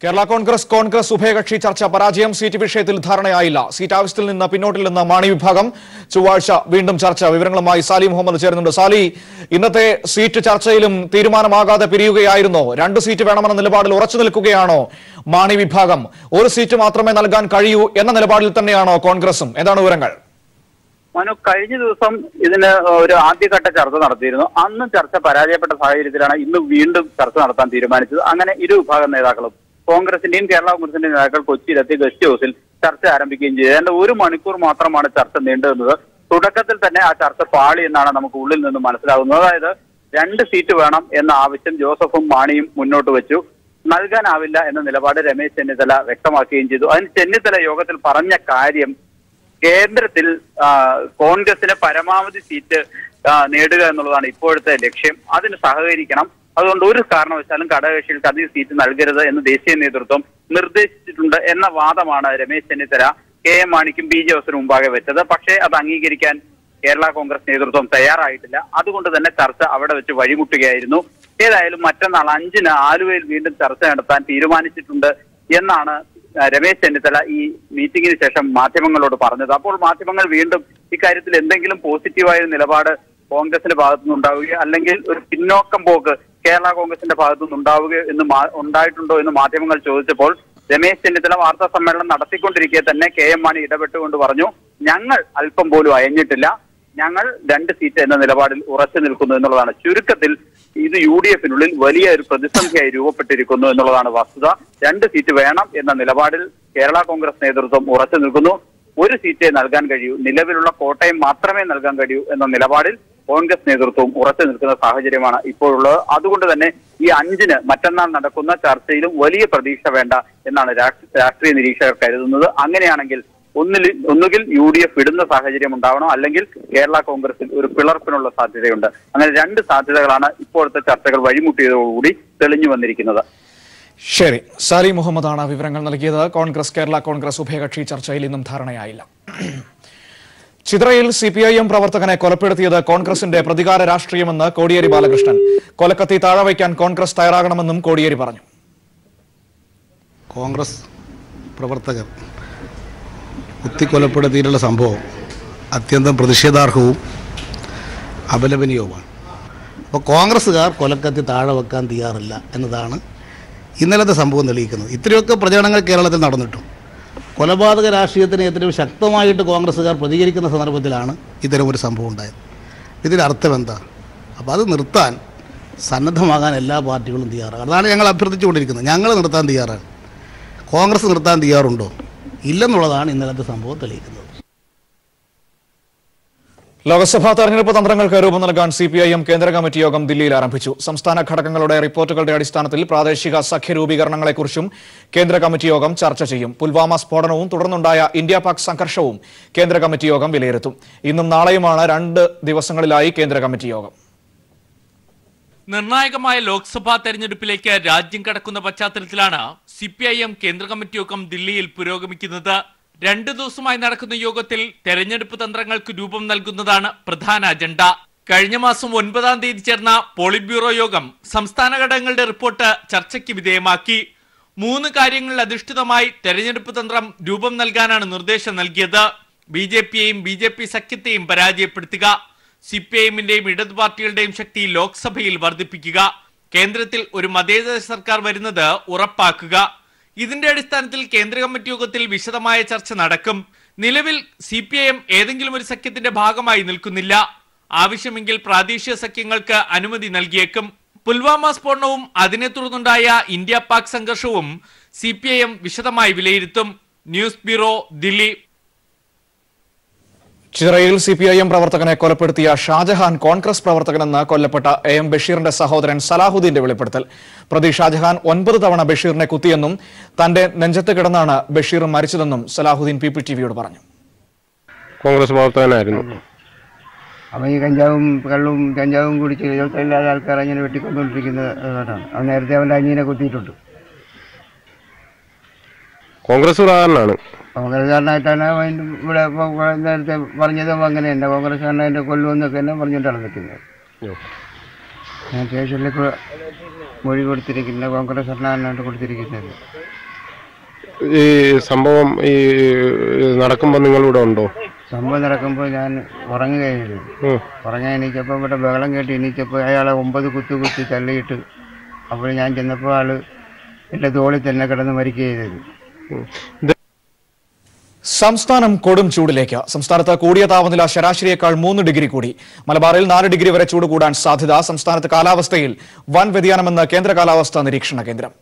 കേരള കോൺഗ്രസ് ഉഭയകക്ഷി ചർച്ച പരാജയം. സീറ്റ് വിഷയത്തിൽ ധാരണയായില്ല. സീറ്റ് ആവശ്യത്തിൽ നിന്ന് പിന്നോട്ടിൽ നിന്ന് മാണി വിഭാഗം. ചൊവ്വാഴ്ച വീണ്ടും ചർച്ച. വിവരങ്ങളുമായി സാലി മുഹമ്മദ് ചേരുന്നുണ്ട്. സാലി, ഇന്നത്തെ സീറ്റ് ചർച്ചയിലും തീരുമാനമാകാതെ പിരിയുകയായിരുന്നോ? 2 സീറ്റ് വേണമെന്ന നിലപാടിൽ ഉറച്ചു നിൽക്കുകയാണോ മാണി വിഭാഗം? ഒരു സീറ്റ് മാത്രമേ നൽകാൻ കഴിയൂ എന്ന നിലപാടിൽ തന്നെയാണോ കോൺഗ്രസും? എന്താണ് വിവരങ്ങൾ? മനു, കഴിഞ്ഞ ദിവസം ഇതിന് ഒരു ആദ്യഘട്ട ചർച്ച നടത്തിയിരുന്നു. അന്ന് ചർച്ച പരാജയപ്പെട്ട സാഹചര്യത്തിലാണ് ഇന്ന് വീണ്ടും ചർച്ച നടത്താൻ തീരുമാനിച്ചത്. അങ്ങനെ ഇരു വിഭാഗം നേതാക്കളും, കോൺഗ്രസിന്റെയും കേരള കോൺഗ്രസിന്റെയും നേതാക്കൾ കൊച്ചിയിലെത്തി ഗസ്റ്റ് ഹൗസിൽ ചർച്ച ആരംഭിക്കുകയും ചെയ്തു. ഏതാണ്ട് 1 മണിക്കൂർ മാത്രമാണ് ചർച്ച നീണ്ടുനിന്നത്. തുടക്കത്തിൽ തന്നെ ആ ചർച്ച പാളി എന്നാണ് നമുക്ക് ഉള്ളിൽ നിന്ന് മനസ്സിലാകുന്നത്. അതായത് 2 സീറ്റ് വേണം എന്ന ആവശ്യം ജോസഫും മാണിയും മുന്നോട്ട് വെച്ചു. നൽകാനാവില്ല എന്ന നിലപാട് രമേശ് ചെന്നിത്തല വ്യക്തമാക്കുകയും ചെയ്തു. അതിന് ചെന്നിത്തല യോഗത്തിൽ പറഞ്ഞ കാര്യം, കേന്ദ്രത്തിൽ കോൺഗ്രസിന് പരമാവധി സീറ്റ് നേടുക എന്നുള്ളതാണ് ഇപ്പോഴത്തെ ലക്ഷ്യം. അതിന് സഹകരിക്കണം. അതുകൊണ്ട് ഒരു കാരണവശാലും ഘടകകക്ഷികൾക്ക് അധികം സീറ്റ് നൽകരുത് എന്ന് ദേശീയ നേതൃത്വം നിർദ്ദേശിച്ചിട്ടുണ്ട് എന്ന വാദമാണ് രമേശ് ചെന്നിത്തല KM മാണിക്കും PJ ജോസിനും മുമ്പാകെ വെച്ചത്. പക്ഷേ അത് അംഗീകരിക്കാൻ കേരള കോൺഗ്രസ് നേതൃത്വം തയ്യാറായിട്ടില്ല. അതുകൊണ്ട് തന്നെ ചർച്ച അവിടെ വെച്ച് വഴിമുട്ടുകയായിരുന്നു. ഏതായാലും മറ്റന്നാൾ 5-ന് ആലുവയിൽ വീണ്ടും ചർച്ച നടത്താൻ തീരുമാനിച്ചിട്ടുണ്ട് എന്നാണ് രമേശ് ചെന്നിത്തല ഈ മീറ്റിംഗിന് ശേഷം മാധ്യമങ്ങളോട് പറഞ്ഞത്. അപ്പോൾ മാധ്യമങ്ങൾ വീണ്ടും ഇക്കാര്യത്തിൽ എന്തെങ്കിലും പോസിറ്റീവായ നിലപാട് കോൺഗ്രസിന്റെ ഭാഗത്തുനിന്നുണ്ടാവുകയോ അല്ലെങ്കിൽ ഒരു പിന്നോക്കം പോക്ക് കേരള കോൺഗ്രസിന്റെ ഭാഗത്തുനിന്നുണ്ടാവുകയോ ഉണ്ടായിട്ടുണ്ടോ എന്ന് മാധ്യമങ്ങൾ ചോദിച്ചപ്പോൾ രമേശ് ചെന്നിത്തല വാർത്താ സമ്മേളനം നടത്തിക്കൊണ്ടിരിക്കെ തന്നെ KM മാണി ഇടപെട്ടുകൊണ്ട് പറഞ്ഞു, ഞങ്ങൾ അല്പം പോലും അയഞ്ഞിട്ടില്ല, ഞങ്ങൾ 2 സീറ്റ് എന്ന നിലപാടിൽ ഉറച്ചു നിൽക്കുന്നു എന്നുള്ളതാണ്. ചുരുക്കത്തിൽ ഇത് UDF-നുള്ളിൽ വലിയ ഒരു പ്രതിസന്ധിയായി രൂപപ്പെട്ടിരിക്കുന്നു എന്നുള്ളതാണ് വസ്തുത. 2 സീറ്റ് വേണം എന്ന നിലപാടിൽ കേരള കോൺഗ്രസ് നേതൃത്വം ഉറച്ചു നിൽക്കുന്നു. 1 സീറ്റേ നൽകാൻ കഴിയൂ, നിലവിലുള്ള കോട്ടയം മാത്രമേ നൽകാൻ കഴിയൂ എന്ന നിലപാടിൽ കോൺഗ്രസ് നേതൃത്വവും ഉറച്ചു നിൽക്കുന്ന സാഹചര്യമാണ് ഇപ്പോഴുള്ളത്. അതുകൊണ്ട് തന്നെ ഈ 5-ന് മറ്റന്നാൾ നടക്കുന്ന ചർച്ചയിലും വലിയ പ്രതീക്ഷ വേണ്ട എന്നാണ് രാഷ്ട്രീയ നിരീക്ഷകർ കരുതുന്നത്. അങ്ങനെയാണെങ്കിൽ ഒന്നുകിൽ UDF വിടുന്ന സാഹചര്യം ഉണ്ടാവണം, അല്ലെങ്കിൽ കേരള കോൺഗ്രസിൽ ഒരു പിളർപ്പിനുള്ള സാധ്യതയുണ്ട്. അങ്ങനെ 2 സാധ്യതകളാണ് ഇപ്പോഴത്തെ ചർച്ചകൾ വഴിമുട്ടിയതോടുകൂടി തെളിഞ്ഞു വന്നിരിക്കുന്നത്. ശരി, സാലി മുഹമ്മദാണ് വിവരങ്ങൾ നൽകിയത്. കേരള കോൺഗ്രസ് ഉഭയകക്ഷി ചർച്ചയിൽ ഇന്നും ധാരണയായില്ല. ചിത്രയിൽ CPIM പ്രവർത്തകനെ കൊലപ്പെടുത്തിയത് കോൺഗ്രസിന്റെ പ്രതികാര രാഷ്ട്രീയമെന്ന് കോടിയേരി ബാലകൃഷ്ണൻ. കൊലക്കത്തി താഴെ വയ്ക്കാൻ കോൺഗ്രസ് തയ്യാറാകണമെന്നും കോടിയേരി പറഞ്ഞു. കോൺഗ്രസ് പ്രവർത്തകർ കുത്തിക്കൊലപ്പെടുത്തിയിട്ടുള്ള സംഭവം അത്യന്തം പ്രതിഷേധാർഹവും അപലപനീയവുമാണ്. അപ്പോൾ കോൺഗ്രസ്സുകാർ കൊലക്കത്തി താഴെ വെക്കാൻ തയ്യാറില്ല എന്നതാണ് ഇന്നലത്തെ സംഭവം തെളിയിക്കുന്നത്. ഇത്രയൊക്കെ പ്രചരണങ്ങൾ കേരളത്തിൽ നടന്നിട്ടും കൊലപാതക രാഷ്ട്രീയത്തിന് എത്രയും ശക്തമായിട്ട് കോൺഗ്രസ്സുകാർ പ്രതികരിക്കുന്ന സന്ദർഭത്തിലാണ് ഇത്തരമൊരു സംഭവം ഉണ്ടായത്. ഇതിൻ്റെ അർത്ഥം എന്താ? അപ്പോൾ അത് നിർത്താൻ സന്നദ്ധമാകാൻ എല്ലാ പാർട്ടികളും തയ്യാറാണ്. അതാണ് ഞങ്ങൾ അഭ്യർത്ഥിച്ചുകൊണ്ടിരിക്കുന്നത്. ഞങ്ങൾ നിർത്താൻ തയ്യാറാണ്. കോൺഗ്രസ് നിർത്താൻ തയ്യാറുണ്ടോ? ഇല്ലെന്നുള്ളതാണ് ഇന്നലത്തെ സംഭവം തെളിയിക്കുന്നത്. ലോക്സഭാ തെരഞ്ഞെടുപ്പ് തന്ത്രങ്ങൾക്ക് രൂപം നൽകാൻ CPIM കേന്ദ്ര കമ്മിറ്റി യോഗം ദില്ലിയിൽ ആരംഭിച്ചു. സംസ്ഥാന ഘടകങ്ങളുടെ റിപ്പോർട്ടുകളുടെ അടിസ്ഥാനത്തിൽ പ്രാദേശിക സഖ്യ രൂപീകരണങ്ങളെക്കുറിച്ചും കേന്ദ്ര കമ്മിറ്റി യോഗം ചർച്ച ചെയ്യും. പുൽവാമ സ്ഫോടനവും തുടർന്നുണ്ടായ ഇന്ത്യ-പാക് സംഘർഷവും കേന്ദ്ര കമ്മിറ്റി യോഗം വിലയിരുത്തും. ഇന്നും നാളെയുമാണ് 2 ദിവസങ്ങളിലായി കേന്ദ്ര കമ്മിറ്റി യോഗം. നിർണായകമായ ലോക്സഭാ തെരഞ്ഞെടുപ്പിലേക്ക് രാജ്യം കടക്കുന്ന പശ്ചാത്തലത്തിലാണ് CPIM കേന്ദ്ര കമ്മിറ്റി യോഗം ദില്ലിയിൽ പുരോഗമിക്കുന്നത്. 2 ദിവസമായി നടക്കുന്ന യോഗത്തിൽ തെരഞ്ഞെടുപ്പ് തന്ത്രങ്ങൾക്ക് രൂപം നൽകുന്നതാണ് പ്രധാന അജണ്ട. കഴിഞ്ഞ മാസം 9-ാം തീയതി ചേർന്ന പോളിറ്റ് ബ്യൂറോ യോഗം സംസ്ഥാന ഘടകങ്ങളുടെ റിപ്പോർട്ട് ചർച്ചയ്ക്ക് വിധേയമാക്കി. 3 കാര്യങ്ങളിൽ അധിഷ്ഠിതമായി തെരഞ്ഞെടുപ്പ് തന്ത്രം രൂപം നൽകാനാണ് നിർദ്ദേശം നൽകിയത്. BJP-യെയും BJP സഖ്യത്തെയും പരാജയപ്പെടുത്തുക, CPIM-ന്റെയും ഇടതു പാർട്ടികളുടെയും ശക്തി ലോക്സഭയിൽ വർദ്ധിപ്പിക്കുക, കേന്ദ്രത്തിൽ ഒരു മതേതര സർക്കാർ വരുന്നത് ഉറപ്പാക്കുക. ഇതിന്റെ അടിസ്ഥാനത്തിൽ കേന്ദ്ര കമ്മിറ്റി യോഗത്തിൽ വിശദമായ ചർച്ച നടക്കും. നിലവിൽ CPIM ഏതെങ്കിലും ഒരു സഖ്യത്തിന്റെ ഭാഗമായി നിൽക്കുന്നില്ല. ആവശ്യമെങ്കിൽ പ്രാദേശിക സഖ്യങ്ങൾക്ക് അനുമതി നൽകിയേക്കും. പുൽവാമ സ്ഫോടനവും അതിനെ തുടർന്നുണ്ടായ ഇന്ത്യ-പാക് സംഘർഷവും CPIM വിശദമായി വിലയിരുത്തും. News bureau, Delhi. ചിറയിൽ CPIM പ്രവർത്തകനെ കൊലപ്പെടുത്തിയ ഷാജഹാൻ കോൺഗ്രസ് പ്രവർത്തകനെന്ന് കൊല്ലപ്പെട്ട AM ബഷീറിന്റെ സഹോദരൻ സലാഹുദ്ദീന്റെ വെളിപ്പെടുത്തൽ. പ്രതി ഷാജഹാൻ 9 തവണ ബഷീറിനെ കുത്തിയെന്നും തന്റെ നെഞ്ചത്ത് കിടന്നാണ് ബഷീർ മരിച്ചതെന്നും സലാഹുദ്ദീൻ PPTV-യോട് പറഞ്ഞു. കോൺഗ്രസ് പ്രവർത്തകനായിരുന്നു. അപ്പോൾ ഈ കഞ്ചാവും കുടിച്ച് ഇല്ലാതെ ആൾക്കാർ അങ്ങനെ വെട്ടിക്കൊണ്ടുകൊണ്ടിരിക്കുന്നതാണ്. അവൻ നേരത്തെ അവൻ്റെ അനിയനെ കുത്തിയിട്ടുണ്ട്. കോൺഗ്രസ്സുകാരനാണ്. കോൺഗ്രസ്സുകാരനായിട്ടാണ് ഇവിടെ നേരത്തെ പറഞ്ഞതും അങ്ങനെ തന്നെ. കോൺഗ്രസ്സുകാരനെ കൊല്ലുമെന്നൊക്കെ തന്നെ പറഞ്ഞിട്ടാണ് നിൽക്കുന്നത്. ഞാൻ സ്റ്റേഷനിലേക്ക് മൊഴി കൊടുത്തിരിക്കുന്നത്, കോൺഗ്രസ് സർക്കാരിനാണ് കൊടുത്തിരിക്കുന്നത്. ഈ സംഭവം നടക്കുമ്പോൾ നിങ്ങളിവിടെ ഉണ്ടോ? സംഭവം നടക്കുമ്പോൾ ഞാൻ ഉറങ്ങുകയായിരുന്നു. ഉറങ്ങാൻ എണീച്ചപ്പോൾ ഇവിടെ ബഹളം കേട്ട് എണീച്ചപ്പോൾ അയാളെ 9 കുത്തി തള്ളിയിട്ട് അപ്പോൾ ഞാൻ ചെന്നപ്പോൾ ആള് എൻ്റെ തോളിൽ തന്നെ കിടന്ന് മരിക്കുക ചെയ്തത്. സംസ്ഥാനം കൊടും ചൂടിലേക്ക്. സംസ്ഥാനത്ത് കൂടിയ താപനില ശരാശരിയേക്കാൾ 3 ഡിഗ്രി കൂടി. മലബാറിൽ 4 ഡിഗ്രി വരെ ചൂട് കൂടാൻ സാധ്യത. സംസ്ഥാനത്ത് കാലാവസ്ഥയിൽ വൻ വ്യതിയാനമെന്ന് കേന്ദ്ര കാലാവസ്ഥാ നിരീക്ഷണ കേന്ദ്രം.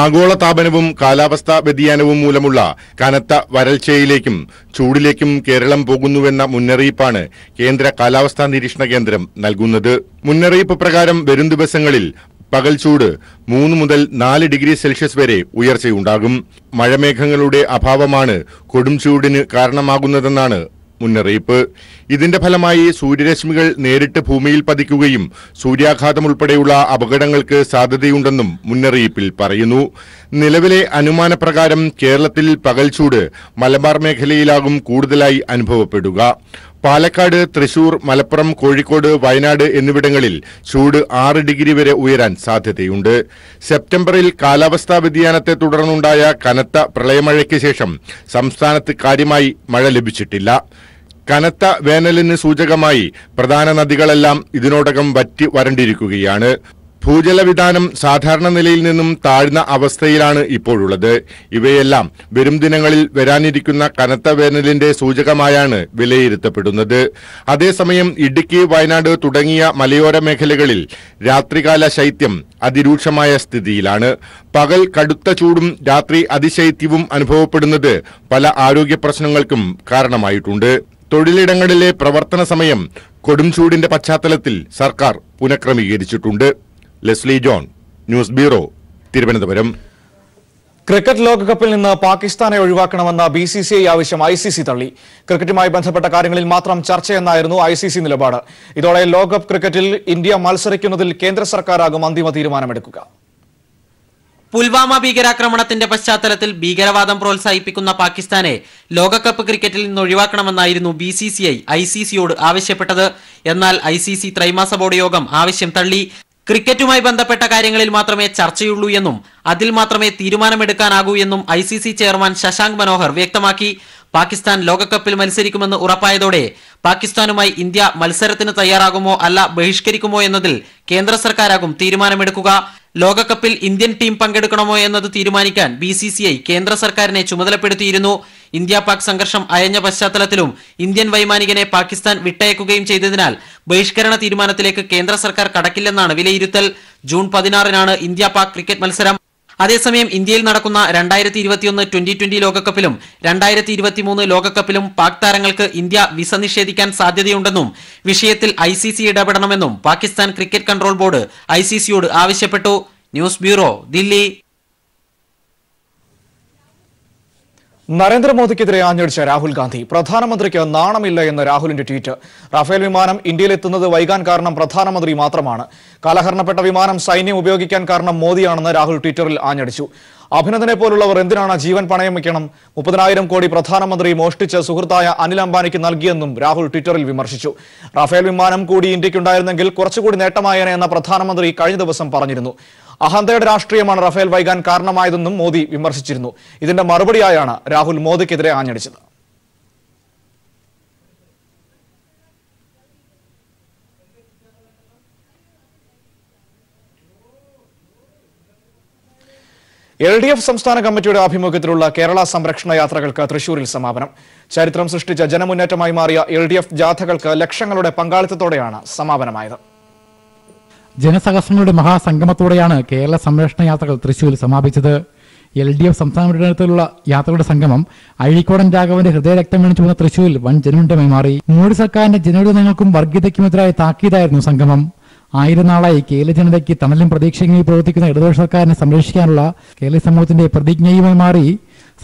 ആഗോളതാപനവും കാലാവസ്ഥാ വ്യതിയാനവും മൂലമുള്ള കനത്ത വരൾച്ചയിലേക്കും ചൂടിലേക്കും കേരളം പോകുന്നുവെന്ന മുന്നറിയിപ്പാണ് കേന്ദ്ര കാലാവസ്ഥാ നിരീക്ഷണ കേന്ദ്രം നൽകുന്നത്. മുന്നറിയിപ്പ് പ്രകാരം വരും ദിവസങ്ങളിൽ പകൽ ചൂട് 3 മുതൽ 4 ഡിഗ്രി സെൽഷ്യസ് വരെ ഉയർച്ചയുണ്ടാകും. മഴമേഘങ്ങളുടെ അഭാവമാണ് കൊടും ചൂടിന് കാരണമാകുന്നതെന്നാണ് മുന്നറിയിപ്പ്. ഇതിന്റെ ഫലമായി സൂര്യരശ്മികൾ നേരിട്ട് ഭൂമിയിൽ പതിക്കുകയും സൂര്യാഘാതം ഉൾപ്പെടെയുള്ള അപകടങ്ങൾക്ക് സാധ്യതയുണ്ടെന്നും മുന്നറിയിപ്പിൽ പറയുന്നു. നിലവിലെ അനുമാനപ്രകാരം കേരളത്തിൽ പകൽ ചൂട് മലബാർ മേഖലയിലാകും കൂടുതലായി അനുഭവപ്പെടുക. പാലക്കാട്, തൃശൂർ, മലപ്പുറം, കോഴിക്കോട്, വയനാട് എന്നിവിടങ്ങളിൽ ചൂട് 6 ഡിഗ്രി വരെ ഉയരാൻ സാധ്യതയുണ്ട്. സെപ്റ്റംബറിൽ കാലാവസ്ഥാ വ്യതിയാനത്തെ തുടർന്നുണ്ടായ കനത്ത പ്രളയമഴയ്ക്ക് ശേഷം സംസ്ഥാനത്ത് കാര്യമായി മഴ ലഭിച്ചിട്ടില്ല. കനത്ത വേനലിന് സൂചകമായി പ്രധാന നദികളെല്ലാം ഇതിനോടകം വറ്റി വരണ്ടിരിക്കുകയാണ്. ഭൂജലവിതാനം സാധാരണ നിലയിൽ നിന്നും താഴ്ന്ന അവസ്ഥയിലാണ് ഇപ്പോഴുള്ളത്. ഇവയെല്ലാം വരും ദിനങ്ങളിൽ വരാനിരിക്കുന്ന കനത്ത വേനലിന്റെ സൂചകമായാണ് വിലയിരുത്തപ്പെടുന്നത്. അതേസമയം ഇടുക്കി, വയനാട് തുടങ്ങിയ മലയോര മേഖലകളിൽ രാത്രികാല ശൈത്യം അതിരൂക്ഷമായ സ്ഥിതിയിലാണ്. പകൽ കടുത്ത ചൂടും രാത്രി അതിശൈത്യവും അനുഭവപ്പെടുന്നത് പല ആരോഗ്യ പ്രശ്നങ്ങൾക്കും കാരണമായിട്ടുണ്ട്. തൊഴിലിടങ്ങളിലെ പ്രവർത്തന സമയം കൊടും ചൂടിന്റെ പശ്ചാത്തലത്തിൽ സർക്കാർ പുനഃക്രമീകരിച്ചിട്ടുണ്ട്. Leslie John, news bureau, Thiruvananthapuram. Cricket ലോകകപ്പിൽ നിന്ന് പാകിസ്ഥാനെ ഒഴിവാക്കണമെന്ന BCCI ആവശ്യം ICC തള്ളി. ക്രിക്കറ്റുമായി ബന്ധപ്പെട്ട കാര്യങ്ങളിൽ മാത്രം ചർച്ചയെന്നായിരുന്നു ICC നിലപാട്. ഇതോടെ ലോകകപ്പ് ക്രിക്കറ്റിൽ ഇന്ത്യ മത്സരിക്കുന്നതിൽ കേന്ദ്ര സർക്കാരാകും അന്തിമ തീരുമാനമെടുക്കുക. പുൽവാമ ഭീകരാക്രമണത്തിന്റെ പശ്ചാത്തലത്തിൽ ഭീകരവാദം പ്രോത്സാഹിപ്പിക്കുന്ന പാകിസ്ഥാനെ ലോകകപ്പ് ക്രിക്കറ്റിൽ നിന്ന് ഒഴിവാക്കണമെന്നായിരുന്നു BCCI ICCയോട് ആവശ്യപ്പെട്ടത്. എന്നാൽ ICC ത്രൈമാസ ബോർഡ് യോഗം ആവശ്യം തള്ളി. ക്രിക്കറ്റുമായി ബന്ധപ്പെട്ട കാര്യങ്ങളിൽ മാത്രമേ ചർച്ചയുള്ളൂ എന്നും അതിൽ മാത്രമേ തീരുമാനമെടുക്കാനാകൂ എന്നും ICC ചെയർമാൻ ശശാങ്ക് മനോഹർ വ്യക്തമാക്കി. പാകിസ്ഥാൻ ലോകകപ്പിൽ മത്സരിക്കുമെന്ന് ഉറപ്പായതോടെ പാകിസ്ഥാനുമായി ഇന്ത്യ മത്സരത്തിന് തയ്യാറാകുമോ അല്ല ബഹിഷ്കരിക്കുമോ എന്നതിൽ കേന്ദ്ര സർക്കാരാകും തീരുമാനമെടുക്കുക. ലോകകപ്പിൽ ഇന്ത്യൻ ടീം പങ്കെടുക്കണമോ എന്നത് തീരുമാനിക്കാൻ BCCI കേന്ദ്ര സർക്കാരിനെ ചുമതലപ്പെടുത്തിയിരുന്നു. ഇന്ത്യ പാക് സംഘർഷം അയഞ്ഞ പശ്ചാത്തലത്തിലും ഇന്ത്യൻ വൈമാനികനെ പാകിസ്ഥാൻ വിട്ടയക്കുകയും ചെയ്തതിനാൽ ബഹിഷ്കരണ തീരുമാനത്തിലേക്ക് കേന്ദ്ര സർക്കാർ കടക്കില്ലെന്നാണ് വിലയിരുത്തൽ. ജൂൺ 16-നാണ് ഇന്ത്യ പാക് ക്രിക്കറ്റ് മത്സരം. അതേസമയം ഇന്ത്യയിൽ നടക്കുന്ന 2021 T20 ലോകകപ്പിലും 2023 ലോകകപ്പിലും പാക് താരങ്ങൾക്ക് ഇന്ത്യ വിസ നിഷേധിക്കാൻ സാധ്യതയുണ്ടെന്നും വിഷയത്തിൽ ICC ഇടപെടണമെന്നും പാകിസ്ഥാൻ ക്രിക്കറ്റ് കൺട്രോൾ ബോർഡ് ICCയോട് ആവശ്യപ്പെട്ടു. News bureau, Delhi. നരേന്ദ്രമോദിക്കെതിരെ ആഞ്ഞടിച്ച രാഹുൽ ഗാന്ധി. പ്രധാനമന്ത്രിക്ക് നാണമില്ല എന്ന രാഹുലിന്റെ ട്വീറ്റ്. റാഫേൽ വിമാനം ഇന്ത്യയിലെത്തുന്നത് വൈകാൻ കാരണം പ്രധാനമന്ത്രി മാത്രമാണ്. കാലഹരണപ്പെട്ട വിമാനം സൈന്യം ഉപയോഗിക്കാൻ കാരണം മോദിയാണെന്ന് രാഹുൽ ട്വിറ്ററിൽ ആഞ്ഞടിച്ചു. അഭിനന്ദനെ പോലുള്ളവർ എന്തിനാണ് ജീവൻ പണയം വയ്ക്കണം? 30,000 കോടി പ്രധാനമന്ത്രി മോഷ്ടിച്ച് സുഹൃത്തായ അനിൽ അംബാനിക്ക് നൽകിയെന്നും രാഹുൽ ട്വിറ്ററിൽ വിമർശിച്ചു. റാഫേൽ വിമാനം കൂടി ഇന്ത്യക്കുണ്ടായിരുന്നെങ്കിൽ കുറച്ചുകൂടി നേട്ടമായേനെ എന്ന പ്രധാനമന്ത്രി കഴിഞ്ഞ ദിവസം പറഞ്ഞിരുന്നു. അഹന്തയുടെ രാഷ്ട്രീയമാണ് റഫേൽ വൈകാൻ കാരണമായതെന്നും മോദി വിമർശിച്ചിരുന്നു. ഇതിന്റെ മറുപടിയായാണ് രാഹുൽ മോദിക്കെതിരെ ആഞ്ഞടിച്ചത്. LDF സംസ്ഥാന കമ്മിറ്റിയുടെ ആഭിമുഖ്യത്തിലുള്ള കേരള സംരക്ഷണ യാത്രകൾക്ക് തൃശൂരിൽ സമാപനം. ചരിത്രം സൃഷ്ടിച്ച ജനമുന്നേറ്റമായി മാറിയ LDF ജാഥകൾക്ക് ലക്ഷങ്ങളുടെ പങ്കാളിത്തത്തോടെയാണ് സമാപനമായത്. ജനസഹസ്രങ്ങളുടെ മഹാസംഗമത്തോടെയാണ് കേരള സംരക്ഷണ യാത്രകൾ തൃശൂരിൽ സമാപിച്ചത്. LDF സംസ്ഥാന നേതൃത്വത്തിലുള്ള യാത്രകളുടെ സംഗമം അഴീക്കോടൻ രാഘവന്റെ ഹൃദയരക്തം വീണിച്ചു വന്ന തൃശൂരിൽ വൻ ജനമുന്നേറ്റമായി മാറി. മോഡി സർക്കാരിന്റെ ജനവിരുദ്ധങ്ങൾക്കും വർഗീയതയ്ക്കുമെതിരായ താക്കീതായിരുന്നു സംഗമം. 1000 നാളായി കേരള ജനതയ്ക്ക് തണലും പ്രതീക്ഷയുമായി പ്രവർത്തിക്കുന്ന ഇടതുപക്ഷ സർക്കാരിനെ സംരക്ഷിക്കാനുള്ള കേരള സമൂഹത്തിന്റെ പ്രതിജ്ഞയുമായി മാറി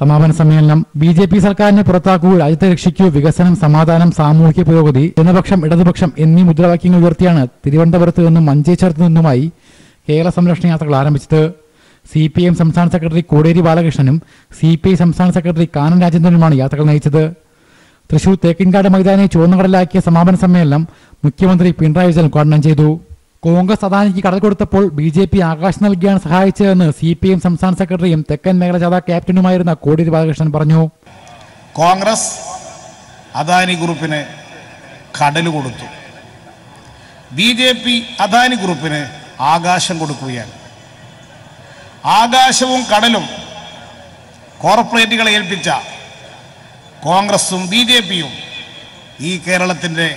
സമാപന സമ്മേളനം. BJP സർക്കാരിനെ പുറത്താക്കൂ, രാജ്യത്തെ രക്ഷിക്കൂ, വികസനം, സമാധാനം, സാമൂഹിക പുരോഗതി, ജനപക്ഷം, ഇടതുപക്ഷം എന്നീ മുദ്രാവാക്യങ്ങൾ ഉയർത്തിയാണ് തിരുവനന്തപുരത്ത് നിന്നും മഞ്ചേശ്വരത്ത് നിന്നുമായി കേരള സംരക്ഷണ യാത്രകൾ ആരംഭിച്ചത്. CPIM സംസ്ഥാന സെക്രട്ടറി കോടിയേരി ബാലകൃഷ്ണനും CPI സംസ്ഥാന സെക്രട്ടറി കാനം രാജേന്ദ്രനുമാണ് യാത്രകൾ നയിച്ചത്. തൃശൂർ തേക്കിൻകാട് മൈതാനെ ചുവന്നുകടലാക്കിയ സമാപന സമ്മേളനം മുഖ്യമന്ത്രി പിണറായി വിജയൻ ഉദ്ഘാടനം ചെയ്തു. കോൺഗ്രസ് അദാനിക്ക് കടൽ കൊടുത്തപ്പോൾ BJP ആകാശം നൽകിയാണ് സഹായിച്ചതെന്ന് CPM സംസ്ഥാന സെക്രട്ടറിയും തെക്കൻ മേഖല ജാഥ ക്യാപ്റ്റനുമായിരുന്ന കോടിയേരി ബാലകൃഷ്ണൻ പറഞ്ഞു. കോൺഗ്രസ് അദാനി ഗ്രൂപ്പിന് കടൽ കൊടുത്തു, BJP അദാനി ഗ്രൂപ്പിന് ആകാശം കൊടുക്കുകയാണ്. ആകാശവും കടലും കോർപ്പറേറ്റുകളെ ഏൽപ്പിച്ച കോൺഗ്രസും BJPയും ഈ കേരളത്തിൻ്റെ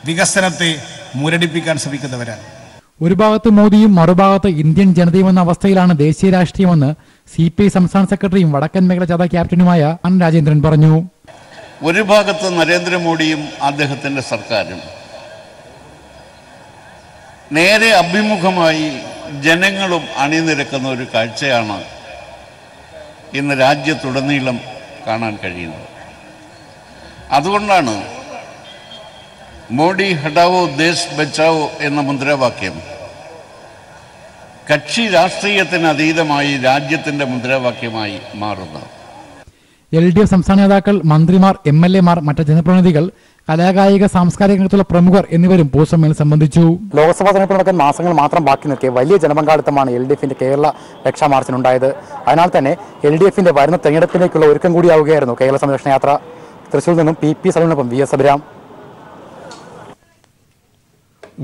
വികസനത്തെ മുരടിപ്പിക്കാൻ ശ്രമിക്കുന്നവരാണ്. ഒരു ഭാഗത്ത് മോദിയും മറുഭാഗത്ത് ഇന്ത്യൻ ജനതയും എന്ന അവസ്ഥയിലാണ് ദേശീയ രാഷ്ട്രീയമെന്ന് CPI സംസ്ഥാന സെക്രട്ടറിയും വടക്കൻ മേഖല ജാഥ ക്യാപ്റ്റനുമായ അൻ രാജേന്ദ്രൻ പറഞ്ഞു. ഒരു ഭാഗത്ത് നരേന്ദ്രമോദിയും അദ്ദേഹത്തിൻ്റെ സർക്കാരും നേരെ അഭിമുഖമായി ജനങ്ങളും അണിനിരക്കുന്ന ഒരു കാഴ്ചയാണ് ഇന്ന് രാജ്യത്തുടനീളം കാണാൻ കഴിയുന്നത്. അതുകൊണ്ടാണ് മോഡി ഹട്ടാവോ ദേശ് ബച്ചാവോ എന്ന മുദ്രാവാക്യം കക്ഷി രാഷ്ട്രീയത്തിന് അതീതമായി രാജ്യത്തിൻ്റെ മുദ്രാവാക്യമായി മാറുന്നത്. LDF സംസ്ഥാന നേതാക്കൾ, മന്ത്രിമാർ, MLA മാർ, മറ്റ് ജനപ്രതിനിധികൾ, കലാകായിക സാംസ്കാരിക രംഗത്തുള്ള പ്രമുഖർ എന്നിവരും പൊതുസമ്മേളനം സംബന്ധിച്ചു. ലോക്സഭാ തെരഞ്ഞെടുപ്പ് നടക്കാൻ മാസങ്ങൾ മാത്രം ബാക്കി നിൽക്കെ വലിയ ജനപങ്കാളിത്തമാണ് LDFന്റെ കേരള രക്ഷാമാർച്ചിനുണ്ടായത്. അതിനാൽ തന്നെ LDFന്റെ വരുന്ന തെരഞ്ഞെടുപ്പിലേക്കുള്ള ഒരുക്കം കൂടിയാവുകയായിരുന്നു കേരള സംരക്ഷണ യാത്ര. തൃശ്ശൂരിൽ നിന്നും PP സലീമിനൊപ്പം VS അഭിരാം.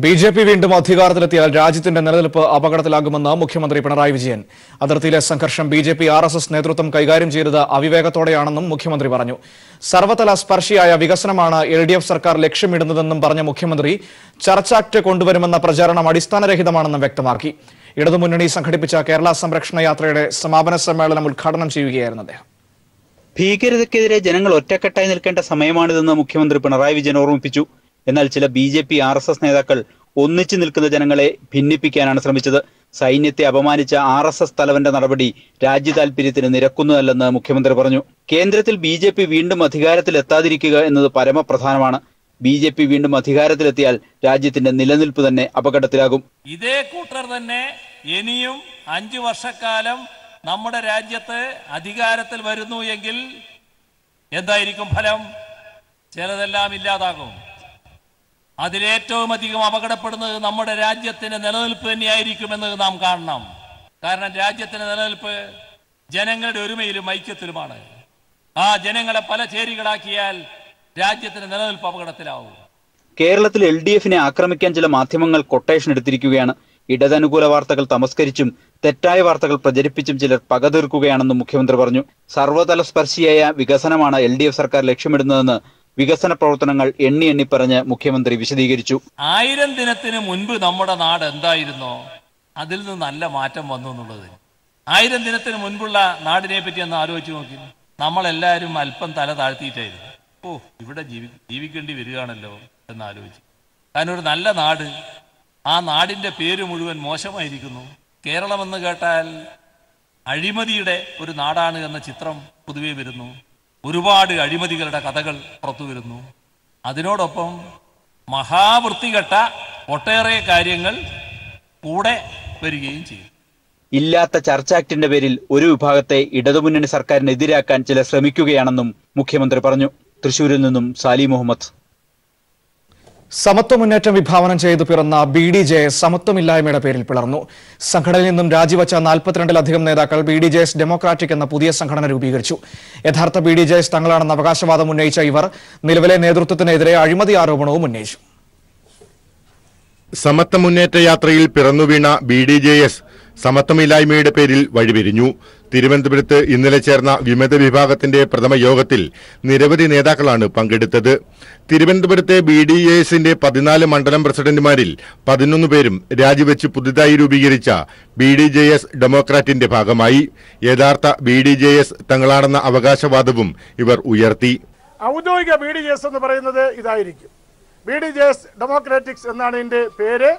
BJP വീണ്ടും അധികാരത്തിലെത്തിയാൽ രാജ്യത്തിന്റെ നിലനിൽപ്പ് അപകടത്തിലാകുമെന്ന് മുഖ്യമന്ത്രി പിണറായി വിജയൻ. അതിർത്തിയിലെ സംഘർഷം BJP RSS നേതൃത്വം കൈകാര്യം ചെയ്തത് അവിവേകത്തോടെയാണെന്നും മുഖ്യമന്ത്രി പറഞ്ഞു. സർവതല സ്പർശിയായ വികസനമാണ് LDF സർക്കാർ ലക്ഷ്യമിടുന്നതെന്നും പറഞ്ഞ മുഖ്യമന്ത്രി ചർച്ച ആക്ട് കൊണ്ടുവരുമെന്ന പ്രചാരണം അടിസ്ഥാനരഹിതമാണെന്നും വ്യക്തമാക്കി. ഇടതുമുന്നണി സംഘടിപ്പിച്ച കേരള സംരക്ഷണ യാത്രയുടെ സമാപന സമ്മേളനം ഉദ്ഘാടനം ചെയ്യുകയായിരുന്നു അദ്ദേഹം. ഭീകരതയ്ക്കെതിരെ ജനങ്ങൾ ഒറ്റക്കെട്ടായി നിൽക്കേണ്ട സമയമാണിതെന്ന് മുഖ്യമന്ത്രി പിണറായി വിജയൻ ഓർമ്മിപ്പിച്ചു. എന്നാൽ ചില BJP RSS നേതാക്കൾ ഒന്നിച്ചു നിൽക്കുന്ന ജനങ്ങളെ ഭിന്നിപ്പിക്കാനാണ് ശ്രമിച്ചത്. സൈന്യത്തെ അപമാനിച്ച RSS തലവന്റെ നടപടി രാജ്യ താൽപര്യത്തിന് നിരക്കുന്നതല്ലെന്ന് മുഖ്യമന്ത്രി പറഞ്ഞു. കേന്ദ്രത്തിൽ BJP വീണ്ടും അധികാരത്തിലെത്താതിരിക്കുക എന്നത് പരമപ്രധാനമാണ്. BJP വീണ്ടും അധികാരത്തിലെത്തിയാൽ രാജ്യത്തിന്റെ നിലനിൽപ്പ് തന്നെ അപകടത്തിലാകും. ഇതേ കൂട്ടർ തന്നെ ഇനിയും 5 വർഷക്കാലം നമ്മുടെ രാജ്യത്ത് അധികാരത്തിൽ വരുന്നു എങ്കിൽ എന്തായിരിക്കും ഫലം? ചിലതെല്ലാം ഇല്ലാതാകും. അതിലേറ്റവും അധികം അപകടപ്പെടുന്നത് നമ്മുടെ രാജ്യത്തിന്റെ നിലനിൽപ്പ് തന്നെയായിരിക്കുമെന്ന് നാം കാണണം. കാരണം രാജ്യത്തിന്റെ നിലനിൽപ്പ് ജനങ്ങളുടെ ഒരുമയിലും ഐക്യത്തിലുമാണ്. ആ ജനങ്ങളെ പല ചേരികളാക്കിയാൽ രാജ്യത്തിന്റെ നിലനിൽപ്പ് അപകടത്തിലാവും. കേരളത്തിൽ LDFനെ ആക്രമിക്കാൻ ചില മാധ്യമങ്ങൾ കൊട്ടേഷൻ എടുത്തിരിക്കുകയാണ്. ഇടതനുകൂല വാർത്തകൾ തമസ്കരിച്ചും തെറ്റായ വാർത്തകൾ പ്രചരിപ്പിച്ചും ചിലർ പകതീർക്കുകയാണെന്നും മുഖ്യമന്ത്രി പറഞ്ഞു. സർവ്വതല സ്പർശിയായ വികസനമാണ് LDF സർക്കാർ ലക്ഷ്യമിടുന്നതെന്ന് വികസന പ്രവർത്തനങ്ങൾ എണ്ണി പറഞ്ഞ് മുഖ്യമന്ത്രി വിശദീകരിച്ചു. 1000 ദിനത്തിന് മുൻപ് നമ്മുടെ നാട് എന്തായിരുന്നോ അതിൽ നിന്ന് നല്ല മാറ്റം വന്നു എന്നുള്ളത്. 1000 ദിനത്തിന് മുൻപുള്ള നാടിനെ പറ്റി ഒന്ന് ആലോചിച്ച് നോക്കി. നമ്മളെല്ലാവരും അല്പം തല താഴ്ത്തിയിട്ടായിരുന്നു. ഇവിടെ ജീവിക്കേണ്ടി വരികയാണല്ലോ എന്നാലോചിച്ചു. കാരണം ഒരു നല്ല നാട്, ആ നാടിന്റെ പേര് മുഴുവൻ മോശമായിരിക്കുന്നു. കേരളമെന്ന് കേട്ടാൽ അഴിമതിയുടെ ഒരു നാടാണ് എന്ന ചിത്രം പൊതുവെ വരുന്നു. ഒരുപാട് അഴിമതികളുടെ കഥകൾ പുറത്തു വരുന്നു. അതിനോടൊപ്പം മഹാവൃത്തികെട്ട ഒട്ടേറെ കാര്യങ്ങൾ കൂടെ വരികയും ചെയ്യും. ഇല്ലാത്ത ചർച്ച ആക്ടിന്റെ പേരിൽ ഒരു വിഭാഗത്തെ ഇടതുമുന്നണി സർക്കാരിനെതിരാക്കാൻ ചിലർ ശ്രമിക്കുകയാണെന്നും മുഖ്യമന്ത്രി പറഞ്ഞു. തൃശൂരിൽ നിന്നും സാലി മുഹമ്മദ്. സമത്വ മുന്നേറ്റം വിഭാവനം ചെയ്തു പിറന്ന BDJS സമത്വമില്ലായ്മയുടെ പേരിൽ പിളർന്നു. സംഘടനയിൽ നിന്നും രാജിവച്ച 42-ലധികം നേതാക്കൾ BDJS ഡെമോക്രാറ്റിക് എന്ന പുതിയ സംഘടന രൂപീകരിച്ചു. യഥാർത്ഥ BDJS തങ്ങളാണെന്ന അവകാശവാദം ഉന്നയിച്ച ഇവർ നിലവിലെ നേതൃത്വത്തിനെതിരെ അഴിമതി ആരോപണവും ഉന്നയിച്ചു. സമത്വ മുന്നേറ്റ യാത്രയിൽ പിറന്നുവീണ BDJS സമത്വമില്ലായ്മയുടെ പേരിൽ വഴിപിരിഞ്ഞു. തിരുവനന്തപുരത്ത് ഇന്നലെ ചേർന്ന വിമത വിഭാഗത്തിന്റെ പ്രഥമ യോഗത്തിൽ നിരവധി നേതാക്കളാണ് പങ്കെടുത്തത്. തിരുവനന്തപുരത്തെ BDJSന്റെ 14 മണ്ഡലം പ്രസിഡന്റുമാരിൽ 11 പേരും രാജിവെച്ച് പുതുതായി രൂപീകരിച്ച BDJS ഡെമോക്രാറ്റിന്റെ ഭാഗമായി. യഥാർത്ഥ BDJS തങ്ങളാണെന്ന അവകാശവാദവും ഇവർ ഉയർത്തി. ഔദ്യോഗിക BDJS എന്ന് പറയുന്നത് ഇതായിരിക്കും. BDJS ഡെമോക്രാറ്റിക്സ് എന്നാണ് ഇതിന്റെ പേര്.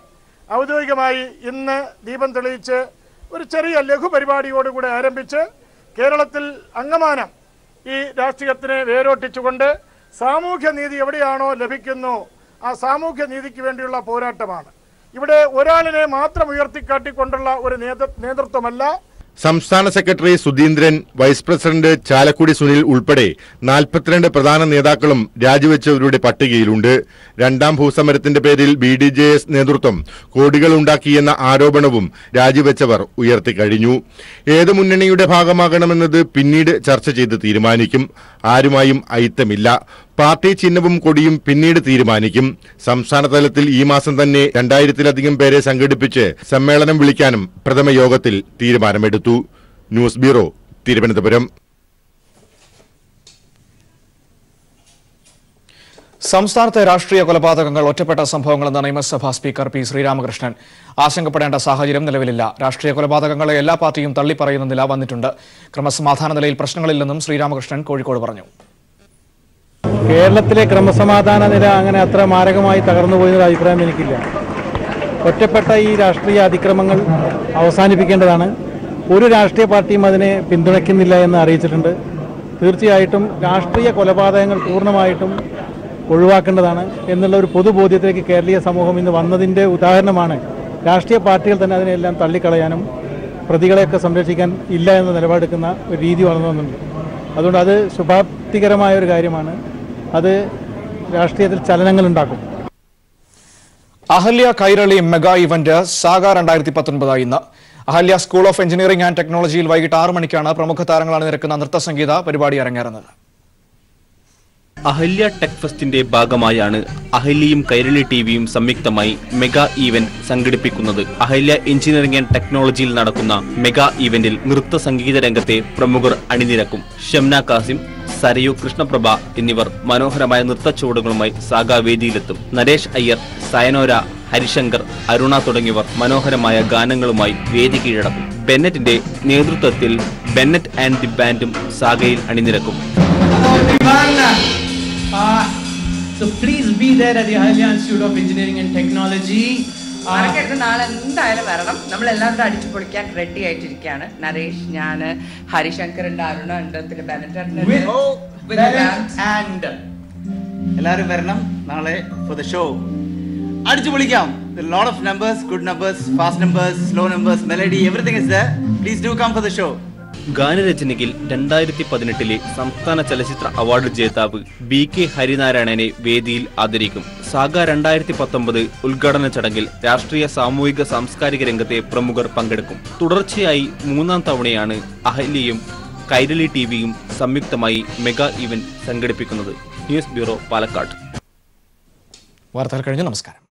ഔദ്യോഗികമായി ഇന്ന് ദീപം തെളിയിച്ച് ഒരു ചെറിയ ലഘു പരിപാടിയോടുകൂടെ ആരംഭിച്ച് കേരളത്തിൽ അങ്ങമാനം ഈ രാഷ്ട്രീയത്തിനെ വേരോട്ടിച്ചുകൊണ്ട് സാമൂഹ്യ നീതി എവിടെയാണോ ലഭിക്കുന്നു ആ സാമൂഹ്യ നീതിക്ക് വേണ്ടിയുള്ള പോരാട്ടമാണ്. ഇവിടെ ഒരാളിനെ മാത്രം ഉയർത്തിക്കാട്ടിക്കൊണ്ടുള്ള ഒരു നേതൃത്വമല്ല. സംസ്ഥാന secretary Sudheendran, vice president Chalakudy Sunil ഉൾപ്പെടെ 42 പ്രധാന നേതാക്കളും രാജിവെച്ചവരുടെ പട്ടികയിലുണ്ട്. രണ്ടാം ഭൂസമരത്തിന്റെ പേരിൽ BDJS നേതൃത്വം കോടികൾ ഉണ്ടാക്കിയെന്ന ആരോപണവും രാജിവെച്ചവർ ഉയർത്തിക്കഴിഞ്ഞു. ഏത് മുന്നണിയുടെ ഭാഗമാകണമെന്നത് പിന്നീട് ചർച്ച ചെയ്ത് തീരുമാനിക്കും. ആരുമായും ഐത്തമില്ല. പാർട്ടി ചിഹ്നവും കൊടിയും പിന്നീട് തീരുമാനിക്കും. സംസ്ഥാന തലത്തിൽ ഈ മാസം തന്നെ 2000-ലധികം പേരെ സംഘടിപ്പിച്ച് സമ്മേളനം വിളിക്കാനും പ്രഥമ യോഗത്തിൽ തീരുമാനമെടുത്തു. News bureau, Thiruvananthapuram. സംസ്ഥാനത്തെ രാഷ്ട്രീയ കൊലപാതകങ്ങൾ ഒറ്റപ്പെട്ട സംഭവങ്ങളെന്ന നിയമസഭാ സ്പീക്കർ പി ശ്രീരാമകൃഷ്ണൻ. ആശങ്കപ്പെടേണ്ട സാഹചര്യം നിലവിലില്ല. രാഷ്ട്രീയ കൊലപാതകങ്ങളെ എല്ലാ പാർട്ടിയും തള്ളിപ്പറയുന്ന നില വന്നിട്ടുണ്ട്. ക്രമസമാധാന നിലയിൽ പ്രശ്നങ്ങളില്ലെന്നും ശ്രീരാമകൃഷ്ണൻ കോഴിക്കോട് പറഞ്ഞു. കേരളത്തിലെ ക്രമസമാധാന നില അങ്ങനെ അത്ര മാരകമായി തകർന്നു പോയെന്നൊരു അഭിപ്രായം എനിക്കില്ല. ഒറ്റപ്പെട്ട ഈ രാഷ്ട്രീയ അതിക്രമങ്ങൾ അവസാനിപ്പിക്കേണ്ടതാണ്. ഒരു രാഷ്ട്രീയ പാർട്ടിയും അതിനെ പിന്തുണയ്ക്കുന്നില്ല എന്ന് അറിയിച്ചിട്ടുണ്ട്. തീർച്ചയായിട്ടും രാഷ്ട്രീയ കൊലപാതകങ്ങൾ പൂർണ്ണമായിട്ടും ഒഴിവാക്കേണ്ടതാണ് എന്നുള്ള ഒരു പൊതുബോധ്യത്തിലേക്ക് കേരളീയ സമൂഹം ഇന്ന് വന്നതിൻ്റെ ഉദാഹരണമാണ്. രാഷ്ട്രീയ പാർട്ടികൾ തന്നെ അതിനെല്ലാം തള്ളിക്കളയാനും പ്രതികളെയൊക്കെ സംരക്ഷിക്കാൻ ഇല്ല എന്ന നിലപാടെടുക്കുന്ന ഒരു രീതി വളർന്നു വന്നിട്ടുണ്ട്. അതുകൊണ്ട് അത് ശുഭാപ്തികരമായ ഒരു കാര്യമാണ്. അത് രാഷ്ട്രീയത്തിൽ ചലനങ്ങൾ ഉണ്ടാക്കും. Ahalya Kairali mega event saga 2019 ഇന്ന് Ahalya school of engineering and ടെക്നോളജിയിൽ വൈകിട്ട് 6 മണിക്കാണ് പ്രമുഖ താരങ്ങൾ അണിനിരക്കുന്ന നൃത്തസംഗീത പരിപാടി അരങ്ങേറുന്നത്. അഹല്യ ടെക് ഫെസ്റ്റിന്റെ ഭാഗമായാണ് അഹല്യയും കൈരളി ടിവിയും സംയുക്തമായി മെഗാ ഈവന്റ് സംഘടിപ്പിക്കുന്നത്. അഹല്യ എഞ്ചിനീയറിംഗ് ആൻഡ് ടെക്നോളജിയിൽ നടക്കുന്ന മെഗാ ഈവന്റിൽ നൃത്ത സംഗീത രംഗത്തെ പ്രമുഖർ അണിനിരക്കും. ഷംന കാസിം, സരയു കൃഷ്ണപ്രഭ എന്നിവർ മനോഹരമായ നൃത്ത ചുവടുകളുമായി സാഗാ വേദിയിലെത്തും. നരേഷ് അയ്യർ, സയനോര, ഹരിശങ്കർ, അരുണ തുടങ്ങിയവർ മനോഹരമായ ഗാനങ്ങളുമായി വേദി കീഴടക്കും. ബെന്നറ്റിന്റെ നേതൃത്വത്തിൽ ബെന്നറ്റ് ആൻഡ് ദി ബാൻഡും സാഗയിൽ അണിനിരക്കും. So please be there at the Ahilya Institute of Engineering and Technology. നാളെ എന്തായാലും വരണം. നമ്മളെല്ലാവരും അടിച്ചു പൊളിക്കാൻ റെഡി ആയിട്ടിരിക്കുകയാണ്. നരേഷ്, ഞാൻ, ഹരിശങ്കർ ഉണ്ട്, അരുണ ഉണ്ട്, പിന്നെ ബെനറ്റ് എല്ലാവരും വരണം നാളെ for the show. അടിച്ചു പൊളിക്കാം. A lot of numbers, good numbers, fast numbers, slow numbers, melody, everything is there. Please do come for the show. ഗാനരചനയിൽ 2018 സംസ്ഥാന ചലച്ചിത്ര അവാർഡ് ജേതാവ് BK ഹരിനാരായണനെ വേദിയിൽ ആദരിക്കും. സാഗ 2019 ഉദ്ഘാടന ചടങ്ങിൽ രാഷ്ട്രീയ, സാമൂഹിക, സാംസ്കാരിക രംഗത്തെ പ്രമുഖർ പങ്കെടുക്കും. തുടർച്ചയായി 3ാം തവണയാണ് അഹല്യയും കൈരളി ടിവിയും സംയുക്തമായി മെഗാ ഇവന്റ് സംഘടിപ്പിക്കുന്നത്. News bureau, Palakkad. വാർത്തകൾ കഴിഞ്ഞു. നമസ്കാരം.